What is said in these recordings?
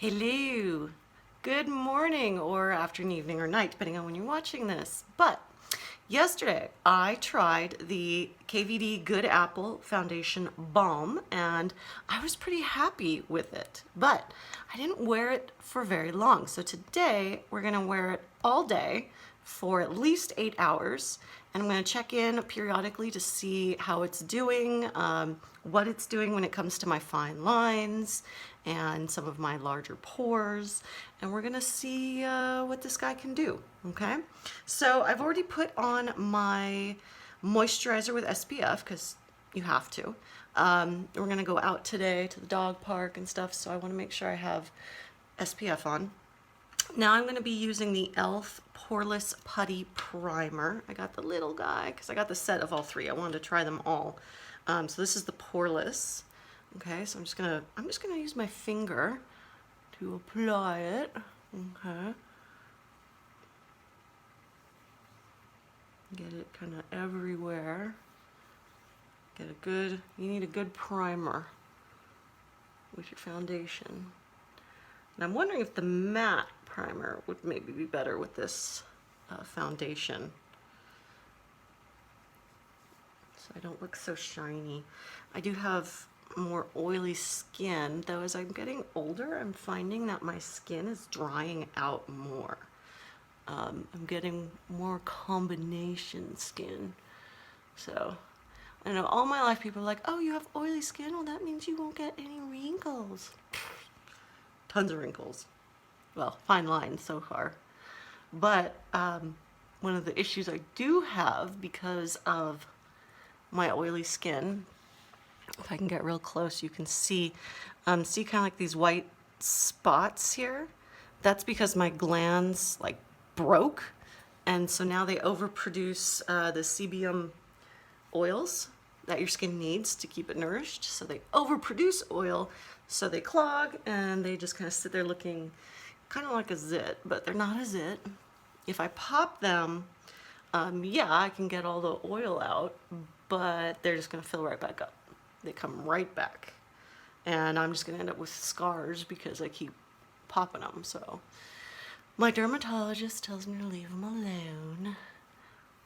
Hello, good morning or afternoon, evening, or night, depending on when you're watching this. But yesterday I tried the KVD Good Apple Foundation Balm and I was pretty happy with it, but I didn't wear it for very long. So today we're gonna wear it all day for at least 8 hours, and I'm going to check in periodically to see how it's doing, what it's doing when it comes to my fine lines and some of my larger pores, and we're going to see what this guy can do. Okay, so I've already put on my moisturizer with SPF because you have to. We're going to go out today to the dog park and stuff, so I want to make sure I have SPF on. Now I'm going to be using the e.l.f. Poreless Putty Primer. I got the little guy because I got the set of all three. I wanted to try them all. So this is the Poreless. Okay, so I'm just gonna use my finger to apply it. Okay. Get it kind of everywhere. Get a good, you need a good primer with your foundation. And I'm wondering if the matte primer would maybe be better with this foundation, so I don't look so shiny. I do have more oily skin, though as I'm getting older, I'm finding that my skin is drying out more. I'm getting more combination skin. So, I know all my life people are like, oh, you have oily skin? Well, that means you won't get any wrinkles. Tons of wrinkles. Well, fine lines so far. But one of the issues I do have because of my oily skin, if I can get real close, you can see kind of like these white spots here. That's because my glands like broke, and so now they overproduce the sebum oils that your skin needs to keep it nourished. So they overproduce oil, so they clog, and they just kind of sit there looking kind of like a zit, but they're not a zit. If I pop them, yeah, I can get all the oil out, but they're just gonna fill right back up. They come right back. And I'm just gonna end up with scars because I keep popping them. So my dermatologist tells me to leave them alone.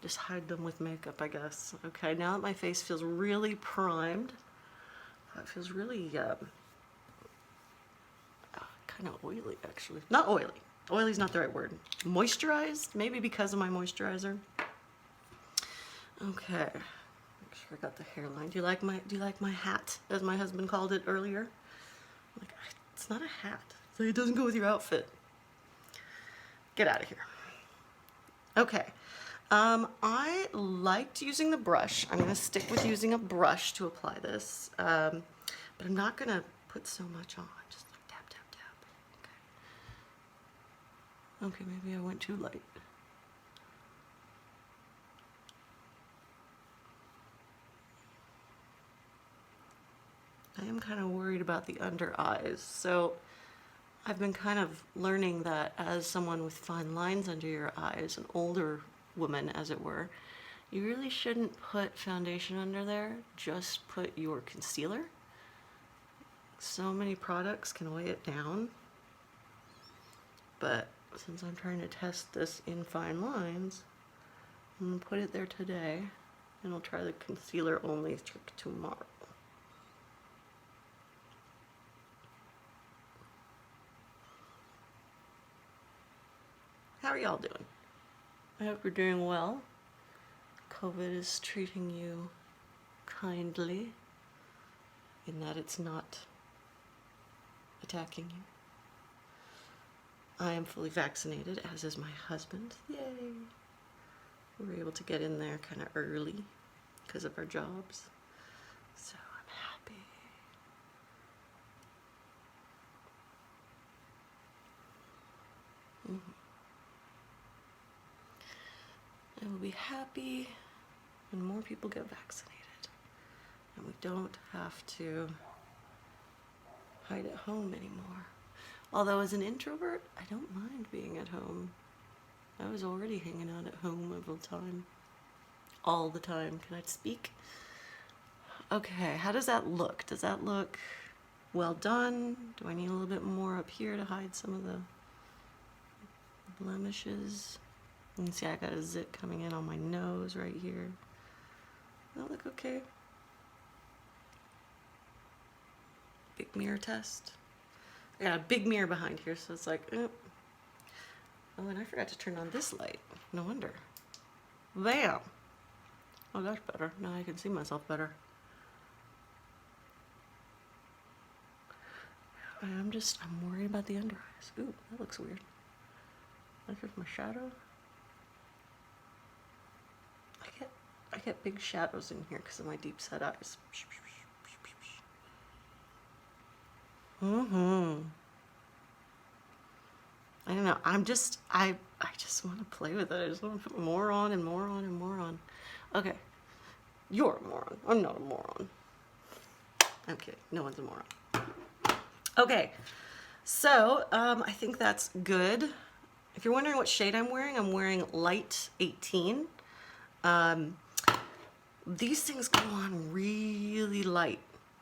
Just hide them with makeup, I guess. Okay, now that my face feels really primed, it feels really kind of oily, actually. Not oily. Oily's not the right word. Moisturized, maybe because of my moisturizer. Okay, make sure I got the hairline. Do you like my hat, as my husband called it earlier? I'm like, it's not a hat. So it doesn't go with your outfit. Get out of here. Okay. I liked using the brush. I'm going to stick with using a brush to apply this, but I'm not going to put so much on. Just like tap, tap, tap. Okay. Okay, maybe I went too light. I am kind of worried about the under eyes, so I've been kind of learning that as someone with fine lines under your eyes, an older woman as it were, you really shouldn't put foundation under there, just put your concealer. So many products can weigh it down, but since I'm trying to test this in fine lines, I'm going to put it there today, and I'll try the concealer only trick tomorrow. How are y'all doing? I hope you're doing well. COVID is treating you kindly in that it's not attacking you. I am fully vaccinated, as is my husband. Yay! We were able to get in there kind of early because of our jobs. So I'm happy. I will be happy when more people get vaccinated and we don't have to hide at home anymore. Although as an introvert, I don't mind being at home. I was already hanging out at home all the time. All the time. Can I speak? Okay, how does that look? Does that look well done. Do I need a little bit more up here to hide some of the blemishes? You can see I got a zit coming in on my nose right here. That look okay? Big mirror test. I got a big mirror behind here, so it's like, oh, and I forgot to turn on this light. No wonder. Bam! Oh, that's better. Now I can see myself better. I'm worried about the under eyes. Ooh, that looks weird. Like there's my shadow. I get big shadows in here because of my deep set eyes. I don't know. I just want to play with it. I just want to put more on and more on and more on. Okay. You're a moron. I'm not a moron. I'm kidding. No one's a moron. Okay. So, I think that's good. If you're wondering what shade I'm wearing light 18. These things go on really light.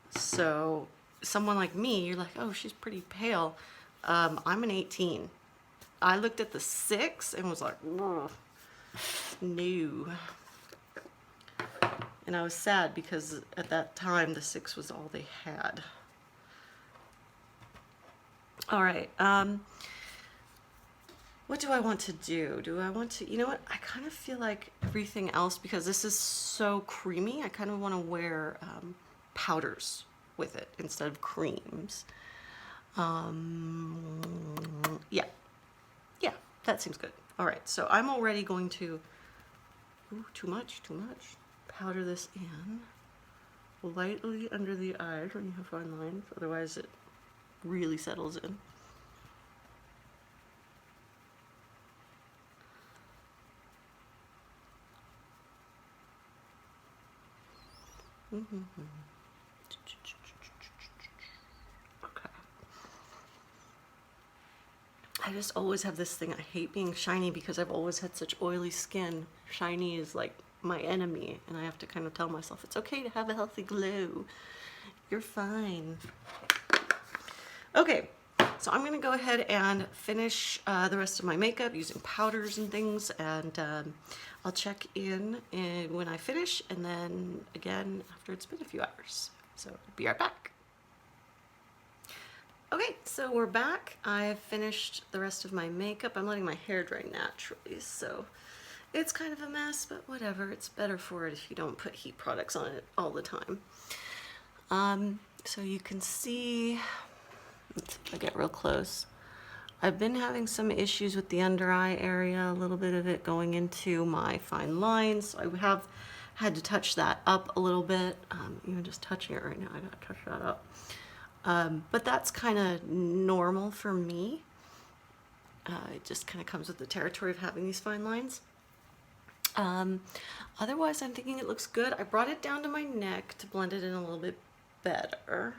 So someone like me, you're like, oh, she's pretty pale. I'm an 18. I looked at the 6 and was like, no. And I was sad because at that time the 6 was all they had. All right. What do I want to do? Do I want to, you know what? I kind of feel like everything else, because this is so creamy, I kind of want to wear powders with it instead of creams. Yeah, that seems good. All right, so I'm already going to, too much, powder this in lightly under the eyes when you have fine lines, otherwise it really settles in. Okay. I just always have this thing. I hate being shiny because I've always had such oily skin. Shiny is like my enemy, and I have to kind of tell myself it's okay to have a healthy glow. You're fine. Okay, so I'm gonna go ahead and finish the rest of my makeup using powders and things, and I'll check in when I finish, and then again after it's been a few hours. So I'll be right back. Okay, so we're back. I've finished the rest of my makeup. I'm letting my hair dry naturally, so it's kind of a mess, but whatever. It's better for it if you don't put heat products on it all the time. So you can see, if I get real close, I've been having some issues with the under eye area, a little bit of it going into my fine lines. So I have had to touch that up a little bit. Even just touching it right now, I gotta touch that up. But that's kind of normal for me. It just kind of comes with the territory of having these fine lines. Otherwise, I'm thinking it looks good. I brought it down to my neck to blend it in a little bit better.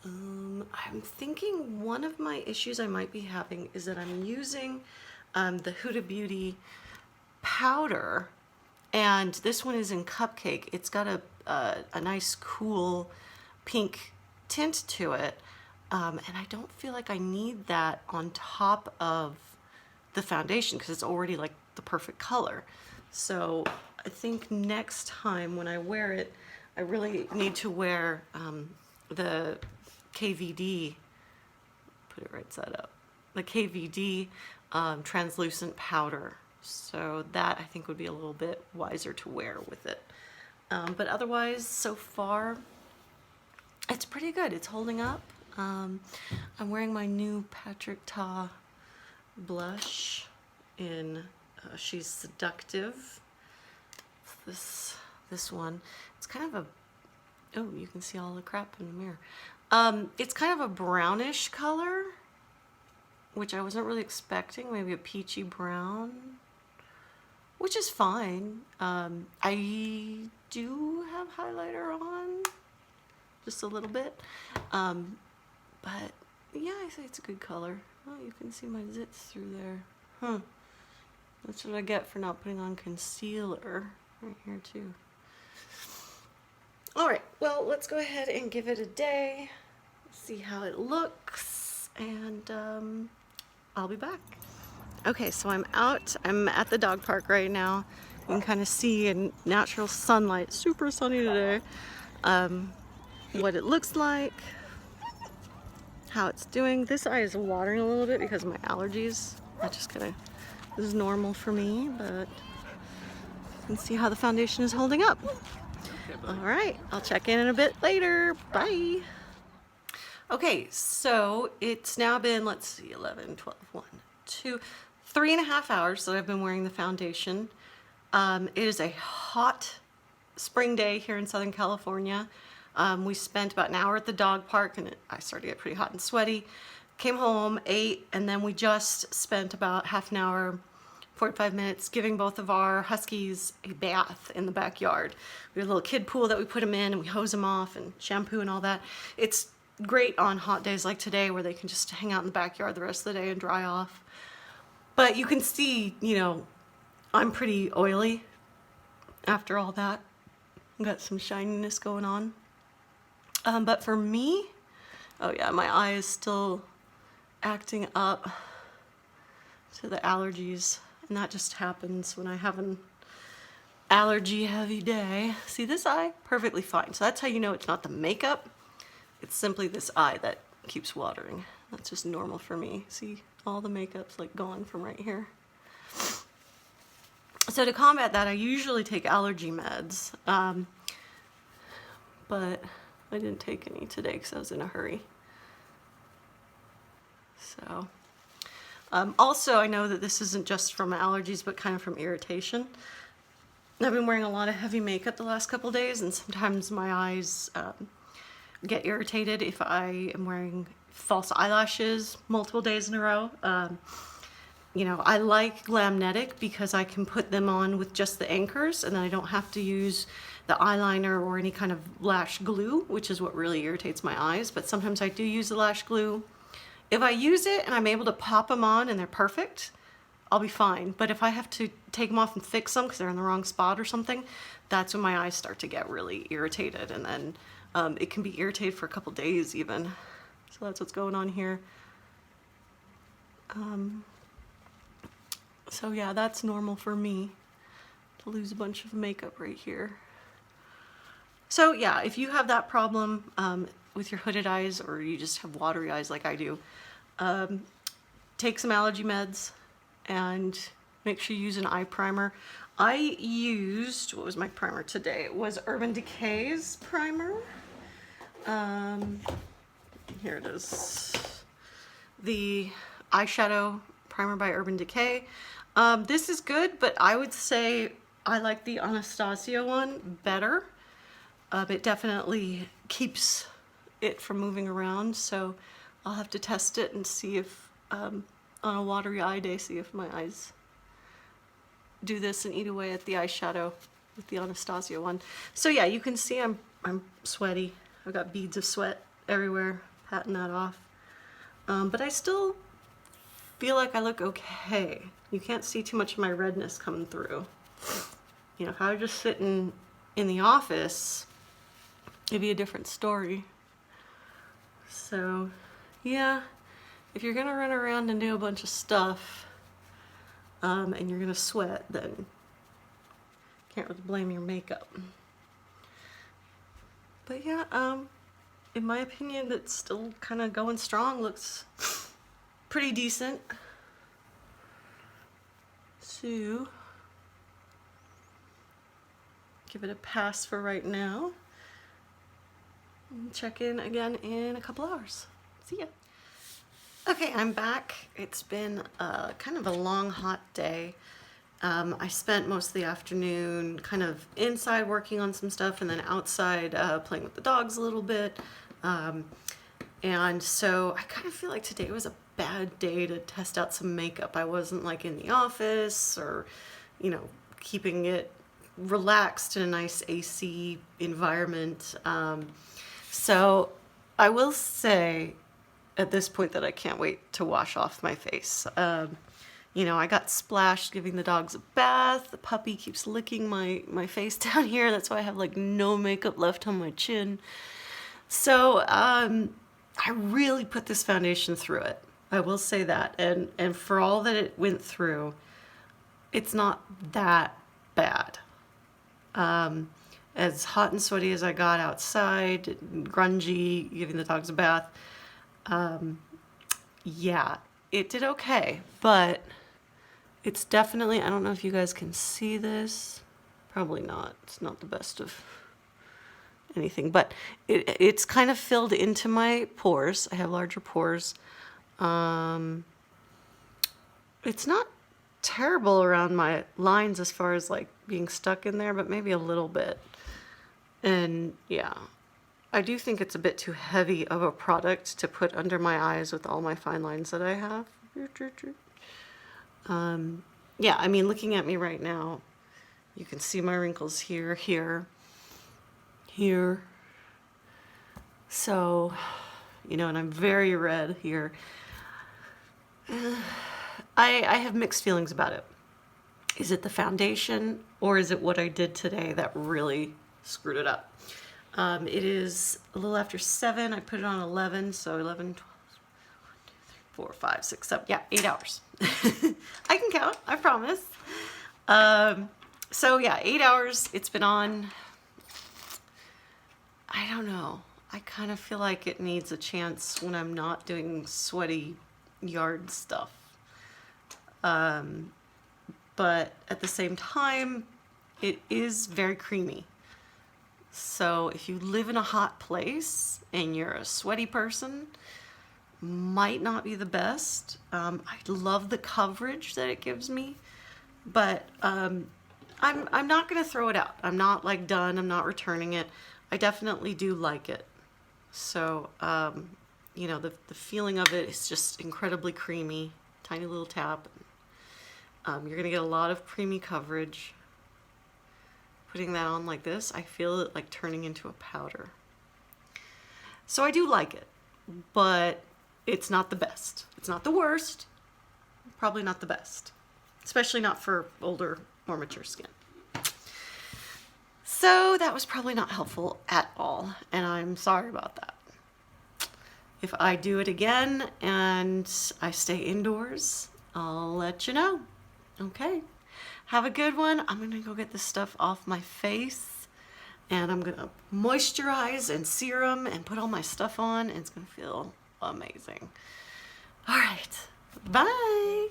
I'm thinking one of my issues I might be having is that I'm using the Huda Beauty powder, and this one is in Cupcake. It's got a nice cool pink tint to it, and I don't feel like I need that on top of the foundation because it's already like the perfect color. So I think next time when I wear it, I really need to wear the KVD, put it right side up, the KVD translucent powder. So that I think would be a little bit wiser to wear with it. But otherwise, so far, it's pretty good. It's holding up. I'm wearing my new Patrick Ta blush in She's Seductive. This one. It's kind of a, oh, you can see all the crap in the mirror. It's kind of a brownish color, which I wasn't really expecting. Maybe a peachy brown, which is fine. I do have highlighter on, just a little bit. But yeah, I say it's a good color. Oh, you can see my zits through there. Huh. That's what I get for not putting on concealer right here too. All right, well, let's go ahead and give it a day. see how it looks, and I'll be back. Okay, so I'm out. I'm at the dog park right now. You can kind of see in natural sunlight, super sunny today, what it looks like, how it's doing. This eye is watering a little bit because of my allergies. I just kind of, this is normal for me, but you can see how the foundation is holding up. All right, I'll check in a bit later. Bye. Okay, so it's now been, let's see, 11, 12, 1, 2, 3.5 hours that I've been wearing the foundation. It is a hot spring day here in Southern California. We spent about an hour at the dog park, and I started to get pretty hot and sweaty. Came home, ate, and then we just spent about half an hour, 45 minutes giving both of our huskies a bath in the backyard. We have a little kid pool that we put them in, and we hose them off and shampoo and all that. It's great on hot days like today where they can just hang out in the backyard the rest of the day and dry off. But you can see, you know, I'm pretty oily after all that. I've got some shininess going on. But for me, oh yeah, my eye is still acting up to the allergies. And that just happens when I have an allergy heavy day. See, this eye, perfectly fine. So that's how you know it's not the makeup. It's simply this eye that keeps watering. That's just normal for me. See, all the makeup's like gone from right here. So to combat that, I usually take allergy meds, but I didn't take any today because I was in a hurry. So, also I know that this isn't just from allergies, but kind of from irritation. I've been wearing a lot of heavy makeup the last couple days, and sometimes my eyes get irritated if I am wearing false eyelashes multiple days in a row. You know, I like Glamnetic because I can put them on with just the anchors, and then I don't have to use the eyeliner or any kind of lash glue, which is what really irritates my eyes. But sometimes I do use the lash glue. If I use it and I'm able to pop them on and they're perfect, I'll be fine. But if I have to take them off and fix them because they're in the wrong spot or something, that's when my eyes start to get really irritated, and then it can be irritated for a couple days even. So that's what's going on here. So yeah, that's normal for me to lose a bunch of makeup right here. So yeah, if you have that problem with your hooded eyes, or you just have watery eyes like I do, take some allergy meds and make sure you use an eye primer. I used, what was my primer today? It was Urban Decay's primer. Here it is. The eyeshadow primer by Urban Decay. This is good, but I would say I like the Anastasia one better. It definitely keeps it from moving around, so I'll have to test it and see if, on a watery eye day, see if my eyes do this and eat away at the eyeshadow with the Anastasia one. So yeah, you can see I'm sweaty. I've got beads of sweat everywhere, patting that off. But I still feel like I look okay. You can't see too much of my redness coming through. You know, if I was just sitting in the office, it'd be a different story. So, yeah, if you're gonna run around and do a bunch of stuff, and you're gonna sweat, then can't really blame your makeup. But yeah, in my opinion, it's still kind of going strong. Looks pretty decent. So, give it a pass for right now. Check in again in a couple hours. See ya. Okay, I'm back. It's been kind of a long, hot day. I spent most of the afternoon kind of inside working on some stuff, and then outside playing with the dogs a little bit. And so I kind of feel like today was a bad day to test out some makeup. I wasn't like in the office or, you know, keeping it relaxed in a nice AC environment. So I will say at this point that I can't wait to wash off my face. You know, I got splashed giving the dogs a bath. The puppy keeps licking my face down here. That's why I have like no makeup left on my chin. So I really put this foundation through it. I will say that. And for all that it went through, it's not that bad. As hot and sweaty as I got outside, grungy, giving the dogs a bath, yeah, it did okay. But it's definitely, I don't know if you guys can see this. Probably not. It's not the best of anything, but it's kind of filled into my pores. I have larger pores. It's not terrible around my lines as far as like being stuck in there, but maybe a little bit. And yeah, I do think it's a bit too heavy of a product to put under my eyes with all my fine lines that I have. Yeah, I mean, looking at me right now, you can see my wrinkles here, here, here. So, you know, and I'm very red here. I have mixed feelings about it. Is it the foundation or is it what I did today that really screwed it up? It is a little after 7. I put it on 11, so 11, 12, 4, 5, 6, 7. Yeah, 8 hours. I can count, I promise. So yeah, 8 hours it's been on. I don't know. I kind of feel like it needs a chance when I'm not doing sweaty yard stuff. But at the same time, it is very creamy. So if you live in a hot place and you're a sweaty person, might not be the best. I love the coverage that it gives me, but I'm not gonna throw it out. I'm not like done. I'm not returning it. I definitely do like it. So you know, the feeling of it is just incredibly creamy. Tiny little tap. You're gonna get a lot of creamy coverage. Putting that on like this, I feel it like turning into a powder. So I do like it, but it's not the best. It's not the worst, probably not the best, especially not for older, more mature skin. So that was probably not helpful at all, and I'm sorry about that. If I do it again and I stay indoors, I'll let you know. Okay. Have a good one. I'm going to go get this stuff off my face, and I'm going to moisturize and serum and put all my stuff on, and it's going to feel amazing. All right. Bye.